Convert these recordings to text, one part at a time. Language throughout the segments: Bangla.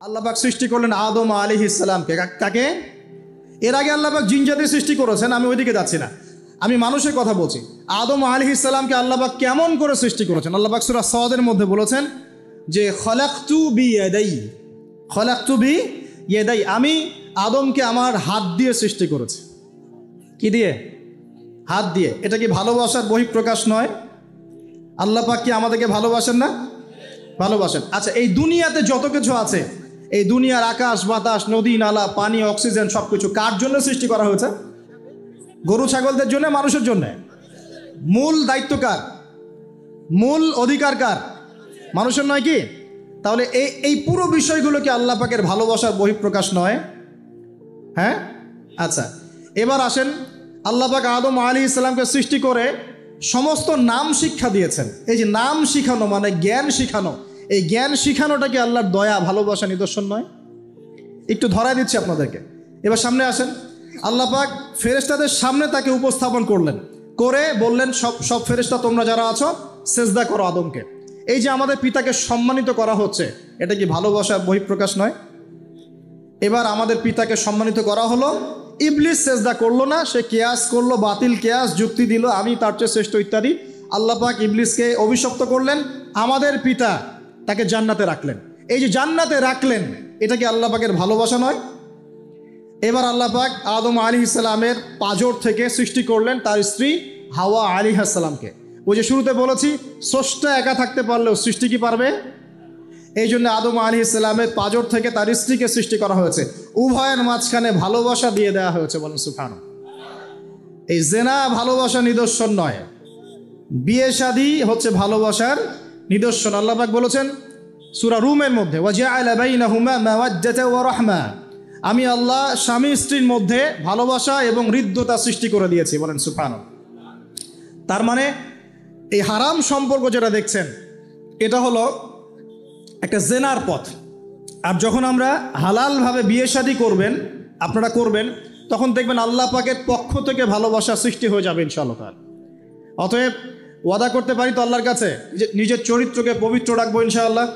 আল্লাহ পাক সৃষ্টি করলেন আদম আলাইহিস সালামকে। কাকে? এর আগে আল্লাহ পাক জিন জাতি সৃষ্টি করেছেন, আমি ওইদিকে যাচ্ছি না, আমি মানুষের কথা বলছি। আদম আলাইহিস সালামকে আল্লাহ পাক কেমন করে সৃষ্টি করেছেন? আল্লাহ পাক সূরা সাদের মধ্যে বলেছেন যে খলাকতু বিয়াদাই, খলাকতু বিয়াদাই, আমি আদমকে আমার হাত দিয়ে সৃষ্টি করেছি। কি দিয়ে? হাত দিয়ে। এটা কি ভালোবাসার বহিঃপ্রকাশ নয়? আল্লাহ পাক কি আমাদেরকে ভালোবাসেন না? ভালোবাসেন। আচ্ছা, এই দুনিয়াতে যত কিছু আছে, এই দুনিয়ার আকাশ বাতাস নদী নালা পানি অক্সিজেন সবকিছু কার জন্য সৃষ্টি করা হয়েছে? গরু ছাগলদের জন্য, মানুষের জন্য? মূল দায়িত্ব কার? মূল অধিকার কার? মানুষের নয় কি? তাহলে এই পুরো বিষয়গুলো কি আল্লাহ পাকের ভালোবাসার বহিঃপ্রকাশ নয়? হ্যাঁ। আচ্ছা, এবার আসেন, আল্লাহ পাক আদম আলাইহিস সালামকে সৃষ্টি করে সমস্ত নাম শিক্ষা দিয়েছেন। এই যে নাম শিখানো মানে জ্ঞান শিখানো, এই জ্ঞান শিখানোটা কি আল্লাহর দয়া ভালোবাসা নিদর্শন নয়? একটু ধরায় দিচ্ছি আপনাদেরকে। এবার সামনে আসেন, আল্লাহ পাক ফেরেশতাদের সামনে তাকে উপস্থাপন করলেন, করে বললেন সব ফেরেশতা তোমরা যারা আছো সেজদা করো আদমকে। এই যে আমাদের পিতাকে সম্মানিত করা হচ্ছে, এটা কি ভালোবাসার বহিঃপ্রকাশ নয়? এবার আমাদের পিতাকে সম্মানিত করা হলো, ইবলিস সেজদা করলো না, সে কিয়াস করলো, বাতিল কিয়াস যুক্তি দিল আমি তার চেয়ে শ্রেষ্ঠ ইত্যাদি। আল্লাহ পাক ইবলিসকে অভিশপ্ত করলেন, আমাদের পিতা তাকে জান্নাতে রাখলেন। এই যে জান্নাতে রাখলেন, এটা কি আল্লাহ পাকের ভালোবাসা নয়? এবার আল্লাহ পাক আদম আলাইহিস সালামের পাঁজর থেকে সৃষ্টি করলেন তার স্ত্রী হাওয়া আলাইহিস সালামকে। ওই যে শুরুতে বলেছি, স্রষ্টা একা থাকতে পারলেও সৃষ্টি কি পারবে? এই জন্য আদম আলাইহিস সালামের পাঁজর থেকে তার স্ত্রীকে সৃষ্টি করা হয়েছে, উভয়ের মাঝখানে ভালোবাসা দিয়ে দেওয়া হয়েছে। বলেন সুবহানাল্লাহ। এই জেনা ভালোবাসা নিদর্শন নয়, বিয়ে শাদী হচ্ছে ভালোবাসার নিদর্শন। আল্লাহ পাক বলেছেন সূরা রুমের মধ্যে, ওয়াজআলা বাইনাহুমা মাওয়াজ্জাতা ওয়া রাহমা, আমি আল্লাহ স্বামী স্ত্রীর মধ্যে ভালোবাসা এবং হৃদ্যতা সৃষ্টি করে দিয়েছি। বলেন সুবহানাল্লাহ। তার মানে এই হারাম সম্পর্ক যেটা দেখছেন, এটা হলো একটা জেনার পথ। আর যখন আমরা হালালভাবে বিয়ে শাদী করবেন, আপনারা করবেন, তখন দেখবেন আল্লাহ পাকের পক্ষ থেকে ভালোবাসা সৃষ্টি হয়ে যাবে ইনশাআল্লাহ। অতএব ওয়াদা করতে পারি তো আল্লাহর কাছে যে নিজের চরিত্রকে পবিত্র রাখবো ইনশাআল্লাহ,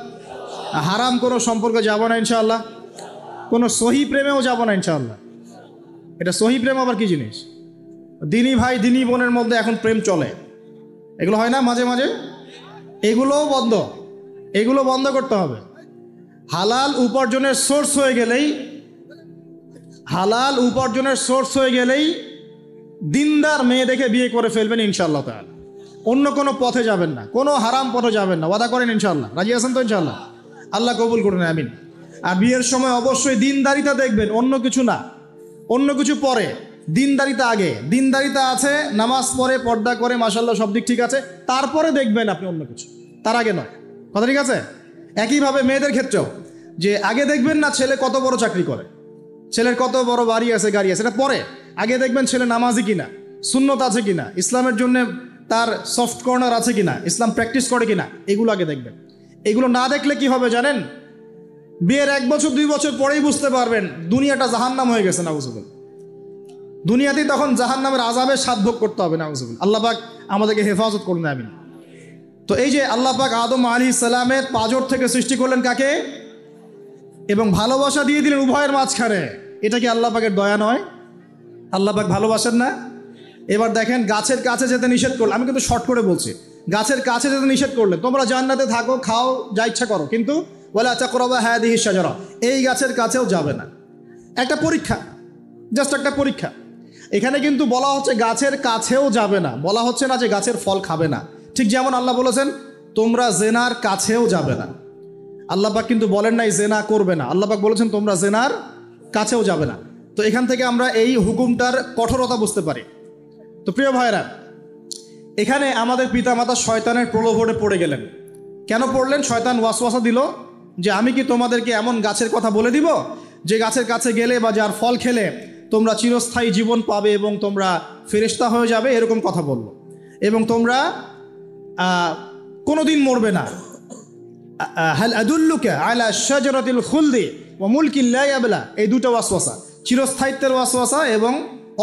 হারাম কোনো সম্পর্কে যাব না ইনশাআল্লাহ, কোনো সহি প্রেমেও যাব না ইনশাআল্লাহ। এটা সহি প্রেম আবার কি জিনিস? দিনী ভাই দিনী বোনের মধ্যে এখন প্রেম চলে, এগুলো হয় না মাঝে মাঝে? এগুলোও বন্ধ, এগুলো বন্ধ করতে হবে। হালাল উপার্জনের সোর্স হয়ে গেলেই, হালাল উপার্জনের সোর্স হয়ে গেলেই দিনদার মেয়ে দেখে বিয়ে করে ফেলবেন ইনশাআল্লাহ তাআলা। অন্য কোনো পথে যাবেন না, কোনো হারাম পথে যাবেন না। ওয়াদা করেন ইনশাআল্লাহ? রাজি আছেন তো ইনশাআল্লাহ? আল্লাহ কবুল করুন, আমিন। আর বিয়ের সময় অবশ্যই দিনদারিতা দেখবেন, অন্য কিছু না। অন্য কিছু পরে, দিনদারিতা আগে। দিনদারিতা আছে, নামাজ পড়ে, পর্দা করে, মাশাআল্লাহ সব দিক ঠিক আছে, তারপরে দেখবেন আপনি অন্য কিছু, তার আগে নয়। কথা ঠিক আছে? একইভাবে মেয়েদের ক্ষেত্রেও, যে আগে দেখবেন না ছেলে কত বড় চাকরি করে, ছেলের কত বড় বাড়ি আছে, গাড়ি আছে, এটা পরে। আগে দেখবেন ছেলে নামাজি কিনা, সুন্নত আছে কিনা, ইসলামের জন্য তার সফট কর্নার আছে কিনা, ইসলাম প্র্যাকটিস করে কিনা, এগুলো আগে দেখবেন। এগুলো না দেখলে কি হবে জানেন? বিয়ের 1 বছর 2 বছর পরেই বুঝতে পারবেন দুনিয়াটা জাহান্নাম হয়ে গেছে। নাউজুবিল্লাহ। দুনিয়াতেই তখন জাহান্নামের আযাবের স্বাদ ভোগ করতে হবে। নাউজুবিল্লাহ। আল্লাহ পাক আমাদেরকে হেফাজত করুন, আমিন। তো এই যে আল্লাহ পাক আদম আলাইহিস সালামের পাঁজর থেকে সৃষ্টি করলেন কাকে, এবং ভালোবাসা দিয়ে দিলেন উভয়ের মাঝখানে, এটা কি আল্লাহ পাকের দয়া নয়? আল্লাহ পাক ভালোবাসেন না? এবার দেখেন, গাছের কাছে যেতে নিষেধ করলেন, আমি কিন্তু শর্ট করে বলছি, গাছের কাছে যেতে নিষেধ করলেন, তোমরা জান্নাতে থাকো, খাও, যা ইচ্ছা করো, কিন্তু ওয়ালা তাকরাবা হাদিহিশ শাজারা, এই গাছের কাছেও যাবে না। একটা পরীক্ষা, জাস্ট একটা পরীক্ষা। এখানে কিন্তু বলা হচ্ছে গাছের কাছেও যাবে না, বলা হচ্ছে না যে গাছের ফল খাবে না। ঠিক যেমন আল্লাহ বলেছেন তোমরা জেনার কাছেও যাবে না। আল্লাহ পাক কিন্তু বলেন নাই জেনা করবে না, আল্লাহ পাক বলেছেন তোমরা জেনার কাছেও যাবে না। তো এখান থেকে আমরা এই হুকুমটার কঠোরতা বুঝতে পারি। তো প্রিয় ভাইরা, এখানে আমাদের পিতামাতা শয়তানের প্রলোভনে পড়ে গেলেন। কেন পড়লেন? শয়তান ওয়াসওয়াসা দিল যে আমি কি তোমাদেরকে এমন গাছের কথা বলে দিব যে গাছের কাছে গেলে বা যার ফল খেলে তোমরা চিরস্থায়ী জীবন পাবে এবং তোমরা ফেরেশতা হয়ে যাবে, এরকম কথা বলল। এবং তোমরা কোনোদিন মরবে না। হাল আদুল্লুকা আলা শাজারাতিল খুলদি ওয়া মুলকিন লা ইয়াবলা, এই দুটো ওয়াসওয়াসা, চিরস্থায়িত্বের ওয়াসওয়াসা এবং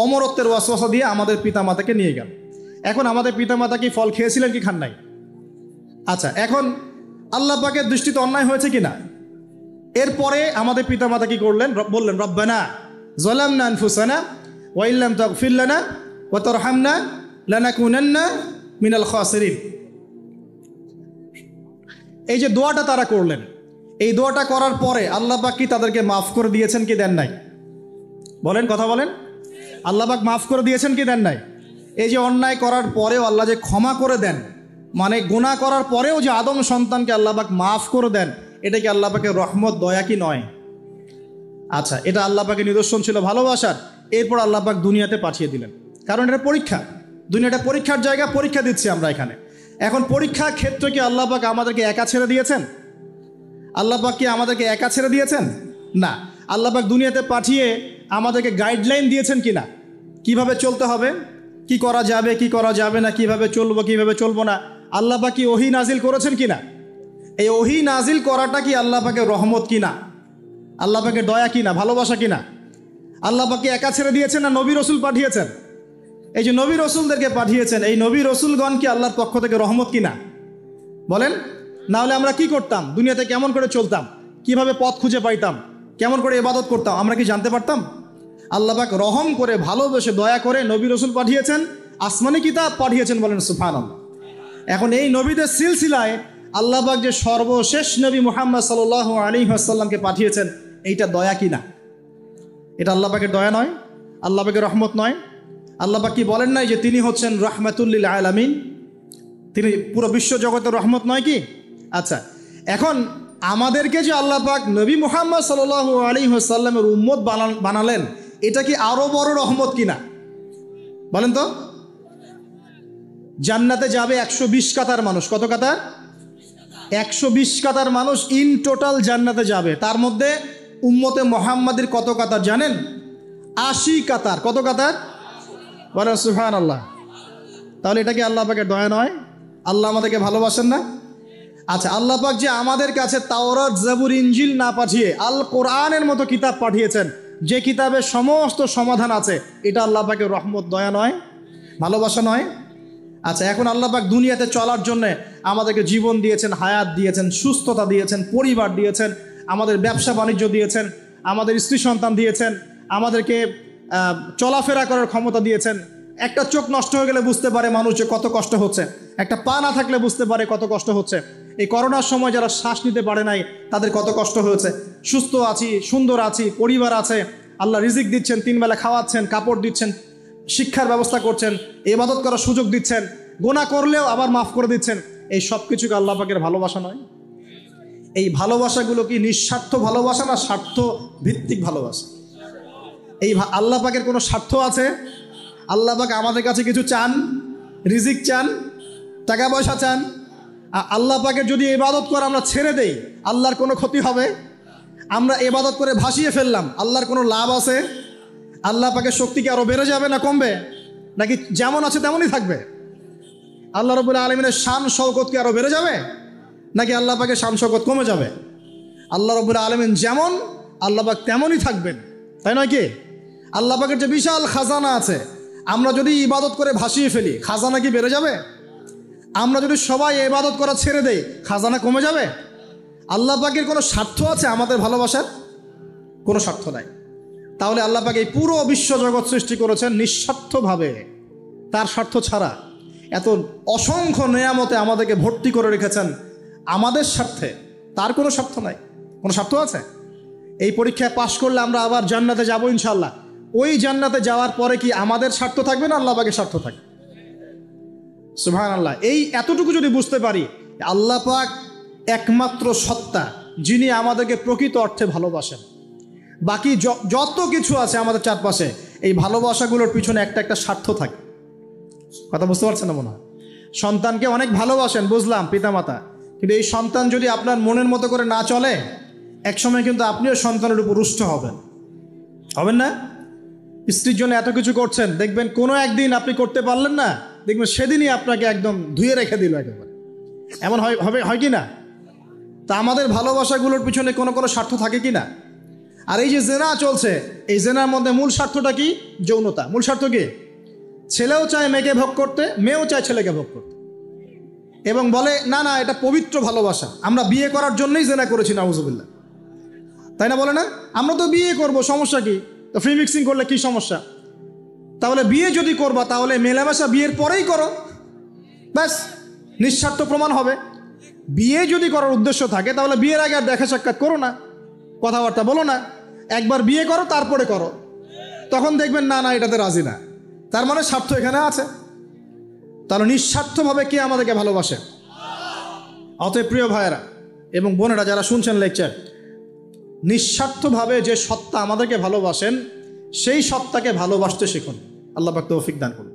অমরত্বের ওয়াসওয়াসা দিয়ে আমাদের পিতামাতাকে নিয়ে গেল। এখন আমাদের পিতামাতা কি ফল খেয়েছিলেন কি খান নাই? আচ্ছা, এখন আল্লাহ পাকের দৃষ্টিতে অন্যায় হয়েছে কিনা? এরপরে আমাদের পিতামাতা কি করলেন? বললেন রব্বানা যালামনা আনফুসানা ওয়া ইল্লাম তাগফির লানা ওয়া তারহামনা লানাকুনান্না মিনাল খাসিরিন। এই যে দোয়াটা তারা করলেন, এই দোয়াটা করার পরে আল্লাহ পাক কি তাদেরকে মাফ করে দিয়েছেন কি দেন নাই? বলেন, কথা বলেন। আল্লাহ পাক মাফ করে দিয়েছেন কি দেন নাই? এই যে অন্যায় করার পরেও আল্লাহ যে ক্ষমা করে দেন, মানে গুনাহ করার পরেও যে আদম সন্তানকে আল্লাহ পাক মাফ করে দেন, এটা কি আল্লাহ পাকের রহমত, দয়া কি নয়? আচ্ছা, এটা আল্লাহ পাকের নিদর্শন ছিল ভালোবাসার। এরপর আল্লাহ পাক দুনিয়াতে পাঠিয়ে দিলেন, কারণ এটা পরীক্ষা। দুনিয়াটা পরীক্ষার জায়গা, পরীক্ষা দিচ্ছি আমরা এখানে। এখন পরীক্ষার ক্ষেত্রে কি আল্লাহ পাক আমাদেরকে একা ছেড়ে দিয়েছেন? আল্লাহ পাক কি আমাদেরকে একা ছেড়ে দিয়েছেন? না। আল্লাহ পাক দুনিয়াতে পাঠিয়ে আমাদেরকে গাইডলাইন দিয়েছেন কিনা, কিভাবে চলতে হবে, কি করা যাবে কি করা যাবে না, কিভাবে চলবো কিভাবে চলবো না। আল্লাহ পাক কি ওহী নাজিল করেছেন কিনা? এই ওহী নাজিল করাটা কি আল্লাহ পাকের রহমত কিনা, আল্লাহ পাকের দয়া কিনা, ভালোবাসা কিনা? আল্লাহ পাক কি একা ছেড়ে দিয়েছেন না নবী রসুল পাঠিয়েছেন? এই যে নবী রসুলদেরকে পাঠিয়েছেন, এই নবী রসুলগণ কি আল্লাহর পক্ষ থেকে রহমত কিনা? বলেন। না হলে আমরা কি করতাম? দুনিয়াতে কেমন করে চলতাম, কিভাবে পথ খুঁজে পাইতাম, কেমন করে ইবাদত করতাম, আমরা কি জানতে পারতাম? আল্লাহ পাক রহম করে, ভালোবেসে, দয়া করে নবী রসুল পাঠিয়েছেন, আসমানি কিতাব পাঠিয়েছেন। বলেন সুবহানাল্লাহ। এখন এই নবীদের সিলসিলায় আল্লাহ পাক যে সর্বশেষ নবী মুহাম্মদ সাল্লাল্লাহু আলাইহি ওয়াসাল্লামকে পাঠিয়েছেন, এইটা দয়া কিনা? এটা আল্লাহ পাকের দয়া নয়? আল্লাহ পাকের রহমত নয়? আল্লাহ পাক কি বলেন নাই যে তিনি হচ্ছেন রাহমাতুল লিল আলামিন, তিনি পুরো বিশ্ব জগতের রহমত নয় কি? আচ্ছা, এখন আমাদেরকে যে আল্লাহ পাক নবী মুহাম্মদ সাল্লাল্লাহু আলাইহি ওয়াসাল্লামের উম্মত বানালেন, এটা কি আরো বড় রহমত কিনা? বলেন তো। জান্নাতে যাবে 120 কাতার মানুষ। কত কাতার? 120 কাতার মানুষ ইন টোটাল জান্নাতে যাবে। তার মধ্যে উম্মতে মুহাম্মাদের কত কাতার জানেন? 80 কাতার। কত কাতার? বলেন সুবহানাল্লাহ। তাহলে এটা কি আল্লাহ পাকের দয়া নয়? আল্লাহ আমাদেরকে ভালোবাসেন না? আচ্ছা, আল্লাহ পাক যে আমাদের কাছে তাওরাত, জাবুর, ইনজিল না পাঠিয়ে আল কোরআনের মতো কিতাব পাঠিয়েছেন, যে কিতাবে সমস্ত সমাধান আছে, এটা আল্লাহ পাকের রহমত, দয়া নয়, ভালোবাসা নয়? আচ্ছা, এখন আল্লাহ পাক দুনিয়াতে চলার জন্য আমাদেরকে জীবন দিয়েছেন, হায়াত দিয়েছেন, সুস্থতা দিয়েছেন, পরিবার দিয়েছেন, আমাদের ব্যবসা বাণিজ্য দিয়েছেন, আমাদের স্ত্রী সন্তান দিয়েছেন, আমাদেরকে চলাফেরা করার ক্ষমতা দিয়েছেন। একটা চোখ নষ্ট হয়ে গেলে বুঝতে পারে মানুষ যে কত কষ্ট হচ্ছে, একটা পা না থাকলে বুঝতে পারে কত কষ্ট হচ্ছে। এই করোনার সময় যারা শ্বাস নিতে পারে নাই, তাদের কত কষ্ট হয়েছে। সুস্থ আছি, সুন্দর আছি, পরিবার আছে, আল্লাহ রিজিক দিচ্ছেন, 3 বেলা খাওয়াচ্ছেন, কাপড় দিচ্ছেন, শিক্ষার ব্যবস্থা করছেন, ইবাদত করার সুযোগ দিচ্ছেন, গুনাহ করলেও আবার মাফ করে দিচ্ছেন। এই সব কিছুকে আল্লাহ পাকের ভালোবাসা নয়? এই ভালোবাসাগুলো কি নিঃস্বার্থ ভালোবাসা না স্বার্থ ভিত্তিক ভালোবাসা? এই আল্লাহ পাকের কোনো স্বার্থ আছে? আল্লাহ পাক আমাদের কাছে কিছু চান? রিজিক চান? টাকা পয়সা চান? আল্লাহ পাকের যদি ইবাদত করে আমরা ছেড়ে দেই, আল্লাহর কোনো ক্ষতি হবে? আমরা ইবাদত করে ভাসিয়ে ফেললাম, আল্লাহর কোনো লাভ আছে? আল্লাহ পাকের শক্তি কি আরো বেড়ে যাবে না কমবে? নাকি যেমন আছে তেমনই থাকবে? আল্লাহ রাব্বুল আলামিনের শান শওকত কি আরো বেড়ে যাবে, নাকি আল্লাহ পাকের শান শওকত কমে যাবে? আল্লাহ রাব্বুল আলামিন যেমন, আল্লাহ পাক তেমনই থাকবেন, তাই নয় কি? আল্লাহ পাকের যে বিশাল খাজানা আছে, আমরা যদি ইবাদত করে ভাসিয়ে ফেলি, খাজানা কি বেড়ে যাবে? আমরা যদি সবাই ইবাদত করা ছেড়ে দেই, খাজানা কমে যাবে? আল্লাহ পাকের কোনো স্বার্থ আছে আমাদের ভালোবাসার? কোনো স্বার্থ নাই। তাহলে আল্লাহ পাক এই পুরো বিশ্বজগৎ সৃষ্টি করেছেন নিঃস্বার্থভাবে, তার স্বার্থ ছাড়া। এত অসংখ্য নেয়ামতে আমাদেরকে ভর্তি করে রেখেছেন আমাদের স্বার্থে, তার কোনো স্বার্থ নাই। কোনো স্বার্থ আছে? এই পরীক্ষায় পাশ করলে আমরা আবার জান্নাতে যাব ইনশাআল্লাহ। ওই জান্নাতে যাওয়ার পরে কি আমাদের স্বার্থ থাকবে না আল্লাহ পাকের স্বার্থ থাকবে? সুবহানাল্লাহ। এই এতটুকু যদি বুঝতে পারি, আল্লাহ পাক একমাত্র সত্তা যিনি আমাদেরকে প্রকৃত অর্থে ভালোবাসেন। বাকি যত কিছু আছে আমাদের চারপাশে, এই ভালোবাসাগুলোর পিছনে একটা একটা স্বার্থ থাকে। কথা বুঝতে পারছেন না মনে হয়? সন্তানকে অনেক ভালোবাসেন, বুঝলাম, পিতামাতা, কিন্তু এই সন্তান যদি আপনার মনের মতো করে না চলে, একসময় কিন্তু আপনিও সন্তানের উপর রুষ্ট হবেন না? স্ত্রীর জন্য এত কিছু করছেন, দেখবেন কোনো একদিন আপনি করতে পারলেন না, দেখবেন সেদিনই আপনাকে একদম ধুয়ে রেখে দিল একেবারে। এমন হয় কি না? তা আমাদের ভালোবাসাগুলোর পিছনে কোনো কোনো স্বার্থ থাকে কি না? আর এই যে জেনা চলছে, এই জেনার মধ্যে মূল স্বার্থটা কি? যৌনতা। মূল স্বার্থ কি? ছেলেও চায় মেয়েকে ভোগ করতে, মেয়েও চায় ছেলেকে ভোগ করতে, এবং বলে না না এটা পবিত্র ভালোবাসা, আমরা বিয়ে করার জন্যই জেনা করেছি, নাউজুবিল্লাহ। তাই না, বলে না? আমরা তো বিয়ে করব, সমস্যা কি? তো ফ্রি মিক্সিং করলে কি সমস্যা? তাহলে বিয়ে যদি করবা তাহলে মেলামেশা বিয়ের পরেই করো, ব্যাস, নিঃস্বার্থ প্রমাণ হবে। বিয়ে যদি করার উদ্দেশ্য থাকে তাহলে বিয়ের আগে আর দেখা সাক্ষাৎ করো না, কথাবার্তা বলো না, একবার বিয়ে করো তারপরে করো, তখন দেখবেন না না এটাতে রাজি না, তার মানে স্বার্থ এখানে আছে। তাহলে নিঃস্বার্থভাবে কে আমাদেরকে ভালোবাসে? অতএব প্রিয় ভাইয়েরা এবং বোনেরা যারা শুনছেন লেকচার, নিঃস্বার্থভাবে যে সত্তা আমাদেরকে ভালোবাসেন সেই সত্তাকে ভালোবাসতে শিখুন। আল্লাহ পাক তৌফিক দান করুন।